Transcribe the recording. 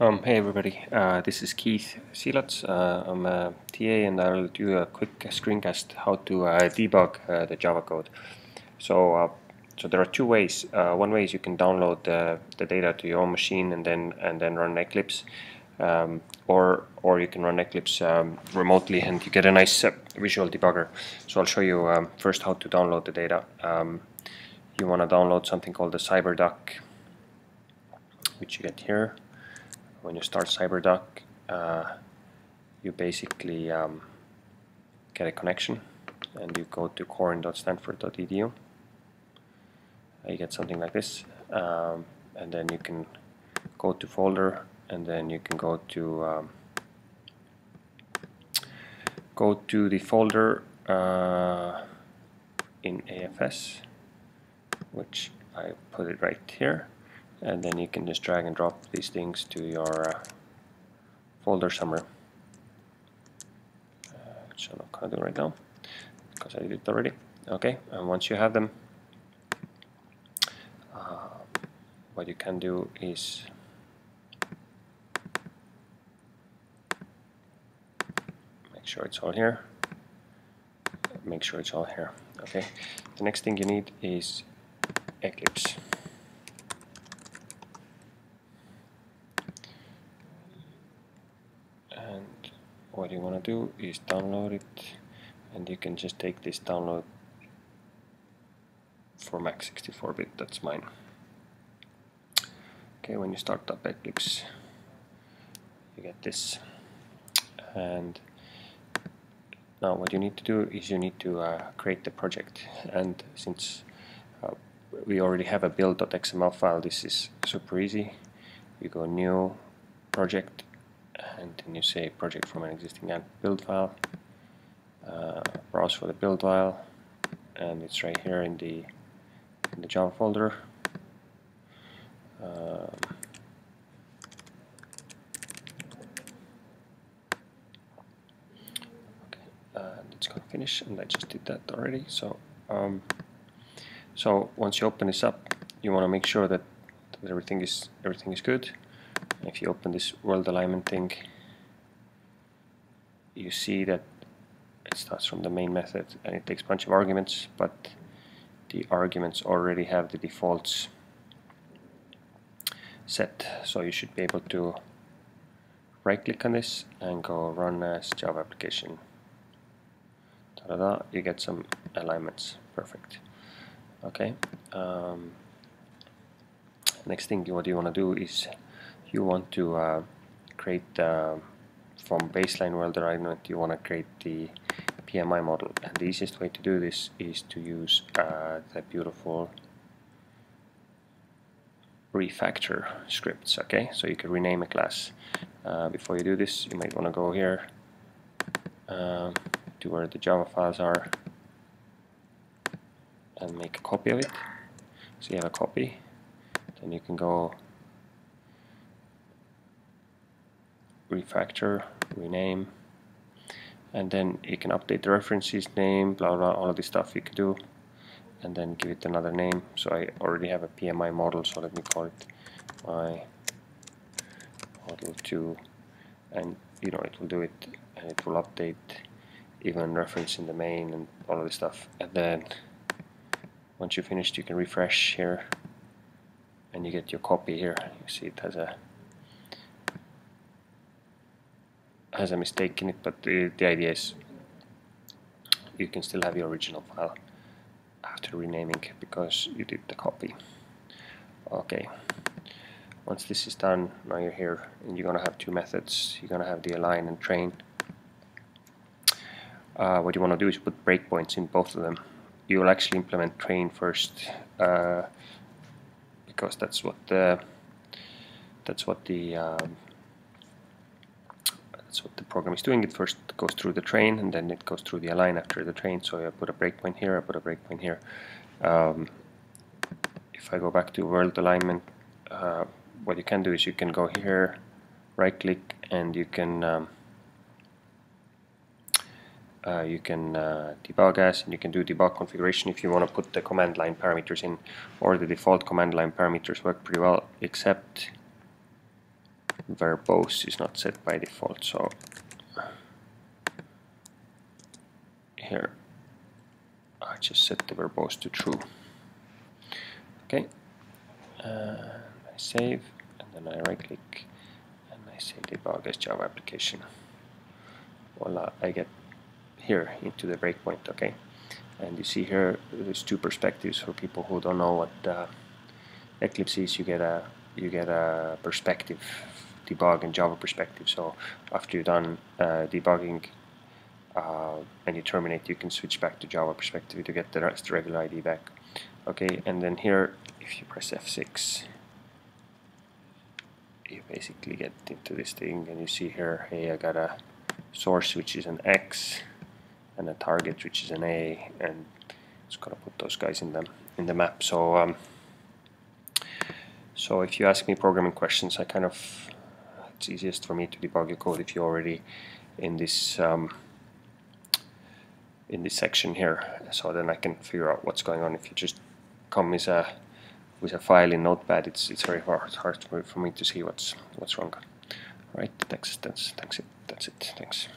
Hey everybody, this is Keith Silats. I'm a TA and I'll do a quick screencast how to debug the Java code. So there are two ways. One way is you can download the data to your own machine and then run Eclipse, or you can run Eclipse remotely and you get a nice visual debugger. So I'll show you first how to download the data. You want to download something called the CyberDuck, which you get here. When you start CyberDuck, you basically get a connection and you go to corin.stanford.edu. You get something like this, and then you can go to folder, and then you can go to the folder in AFS, which I put it right here. And then you can just drag and drop these things to your folder somewhere, which I'm not going to do right now because I did it already. Okay, and once you have them, what you can do is make sure it's all here. Make sure it's all here. Okay, the next thing you need is Eclipse. And what you want to do is download it, and you can just take this download for Mac 64-bit, that's mine. Okay, when you start up Eclipse, you get this. And now what you need to do is you need to create the project. And since we already have a build.xml file, this is super easy. You go new project, and then you say project from an existing build file, browse for the build file, and it's right here in the Java folder. It's going to finish, and I just did that already. So once you open this up, you want to make sure that everything is good. If you open this world alignment thing, you see that it starts from the main method and it takes a bunch of arguments, but the arguments already have the defaults set, so you should be able to right click on this and go run as Java application. Ta-da-da, you get some alignments. Perfect. Okay, next thing what you want to do is you want to create from baseline world alignment, you want to create the PMI model, and the easiest way to do this is to use the beautiful refactor scripts. Okay, so you can rename a class. Before you do this, you might want to go here to where the Java files are and make a copy of it. So you have a copy, then you can go refactor, rename, and then you can update the references, name, blah blah, all of this stuff you can do, and then give it another name. So I already have a PMI model, so let me call it my model 2, and you know, it will do it, and it will update even reference in the main and all of this stuff. And then once you're finished, you can refresh here and you get your copy here. You see it has a mistake in it, but the idea is you can still have your original file after renaming because you did the copy. Okay, once this is done, now you're here and you're gonna have two methods. You're gonna have the align and train. What you want to do is put breakpoints in both of them. You will actually implement train first because that's what the program is doing. It first goes through the train and then it goes through the align after the train. So I put a breakpoint here, I put a breakpoint here. If I go back to world alignment, what you can do is you can go here, right click, and you can debug as, and you can do debug configuration if you want to put the command line parameters in, or the default command line parameters work pretty well, except verbose is not set by default, so here I just set the verbose to true. Okay, I save, and then I right click and I say debug as Java application. Voila, I get here into the breakpoint. Okay, and you see here there's two perspectives for people who don't know what Eclipse is. You get a perspective, debug and Java perspective. So after you're done debugging and you terminate, you can switch back to Java perspective to get the regular ID back. Okay, and then here if you press F6, you basically get into this thing, and you see here, hey, I got a source which is an X and a target which is an A, and it's gonna put those guys in the map. So so if you ask me programming questions, it's easiest for me to debug your code if you're already in this section here, so then I can figure out what's going on. If you just come with a file in Notepad, it's very hard for me to see what's wrong. All right, that's it. Thanks.